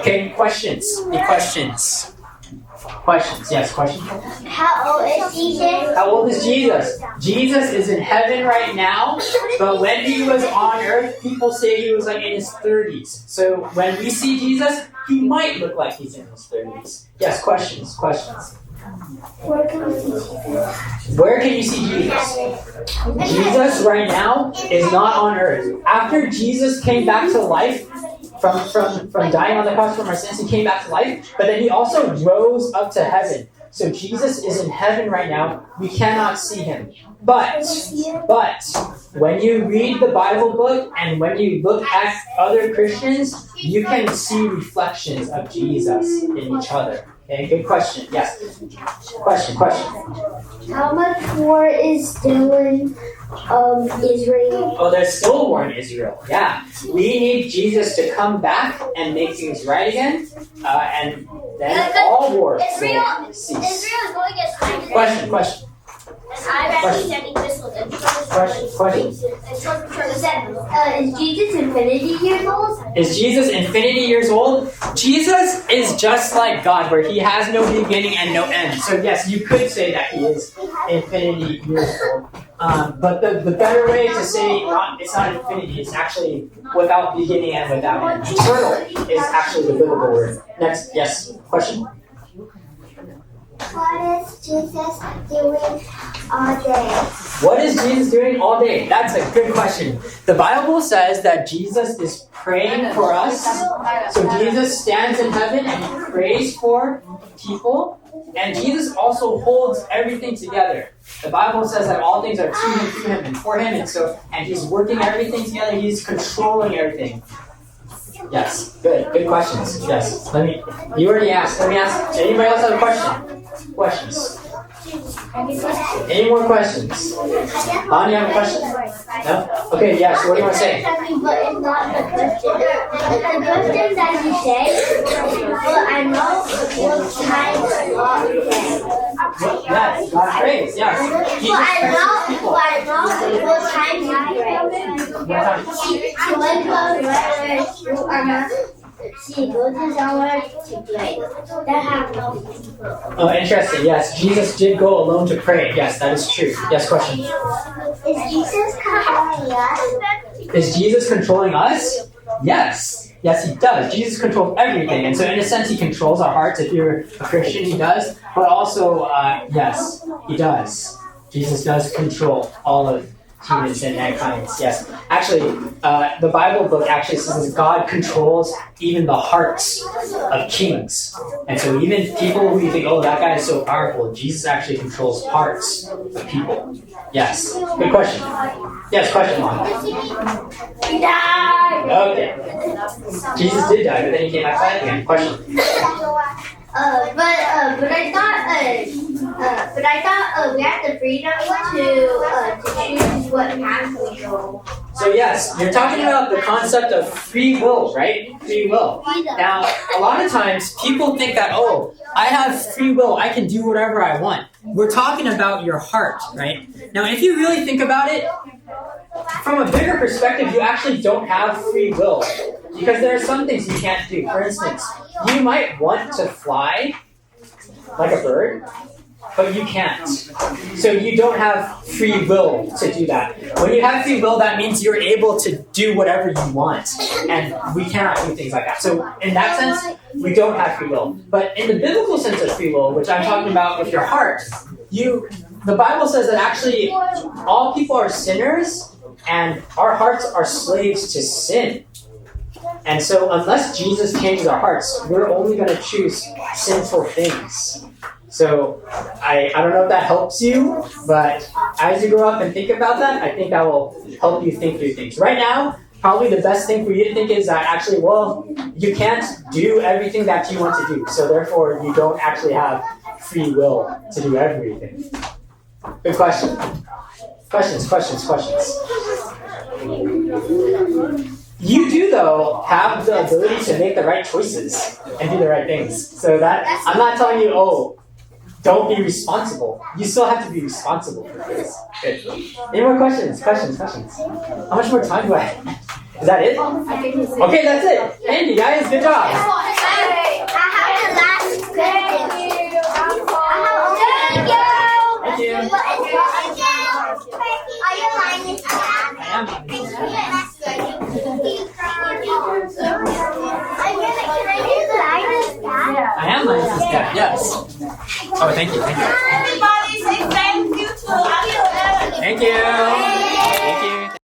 Okay, questions? Any questions? Questions? Yes, question? How old is Jesus? How old is Jesus? Jesus is in heaven right now, but when he was on earth, people say he was like in his 30s. So when we see Jesus, he might look like he's in his 30s. Yes, questions? Where can we see Jesus? Where can you see Jesus? Jesus right now is not on earth. After Jesus came back to life, from dying on the cross for our sins, he came back to life, but then he also rose up to heaven. So Jesus is in heaven right now. We cannot see him. But when you read the Bible book and when you look at other Christians, you can see reflections of Jesus in each other. Okay, good question. Yes. Question. How much war is still in Israel? Oh, there's still war in Israel. Yeah. We need Jesus to come back and make things right again. And then all wars will cease. Israel is going against Question. Is Jesus infinity years old? Is Jesus infinity years old? Jesus is just like God, where he has no beginning and no end. So yes, you could say that he is infinity years old. But the better way to say it's not infinity, it's actually without beginning and without end. Eternal is actually the biblical word. Next, yes, question? What is Jesus doing all day? What is Jesus doing all day? That's a good question. The Bible says that Jesus is praying for us. So Jesus stands in heaven and he prays for people. And Jesus also holds everything together. The Bible says that all things are to him, through him, and for him. And he's working everything together. He's controlling everything. Yes, good questions. Yes, you already asked. Let me ask. Anybody else have a question? Questions? Any more questions? You have a question? No? Okay, yes, what do you want to say? But it's not the question. The question that you say, well, I know what time God prays. Yes, God prays, yes. But I know what time you pray. So when God prays, you are not. She goes somewhere to pray. That happens. Oh, interesting. Yes, Jesus did go alone to pray. Yes, that is true. Yes, question. Is Jesus controlling us? Is Jesus controlling us? Yes. Yes, he does. Jesus controls everything. And so in a sense, he controls our hearts. If you're a Christian, he does. But also, yes, he does. Jesus does control all of humans and mankind. Yes. Actually, the Bible book actually says that God controls even the hearts of kings. And so even people who you think, oh, that guy is so powerful, Jesus actually controls hearts of people. Yes. Good question. Yes, question, Mom. He died. Okay. Jesus did die, but then he came back to life again. Question. But I thought we had the freedom to choose what path we go. So yes, you're talking about the concept of free will, right? Free will. Now, a lot of times people think that, oh, I have free will, I can do whatever I want. We're talking about your heart, right? Now, if you really think about it, from a bigger perspective, you actually don't have free will. Because there are some things you can't do. For instance, you might want to fly like a bird, but you can't. So you don't have free will to do that. When you have free will, that means you're able to do whatever you want. And we cannot do things like that. So in that sense, we don't have free will. But in the biblical sense of free will, which I'm talking about with your heart, the Bible says that actually all people are sinners and our hearts are slaves to sin. And so unless Jesus changes our hearts, we're only going to choose sinful things. So I don't know if that helps you, but as you grow up and think about that, I think that will help you think through things. Right now, probably the best thing for you to think is that actually, well, you can't do everything that you want to do. So therefore, you don't actually have free will to do everything. Good question. Questions. You do, though, have the ability to make the right choices and do the right things. So that I'm not telling you, oh, don't be responsible. You still have to be responsible for this. Good. Any more questions? How much more time do I have? Is that it? Okay, that's it. Thank you, guys. Good job. Yeah, yes. Oh, thank you. Everybody say thank you to Uncle Aaron. Thank you.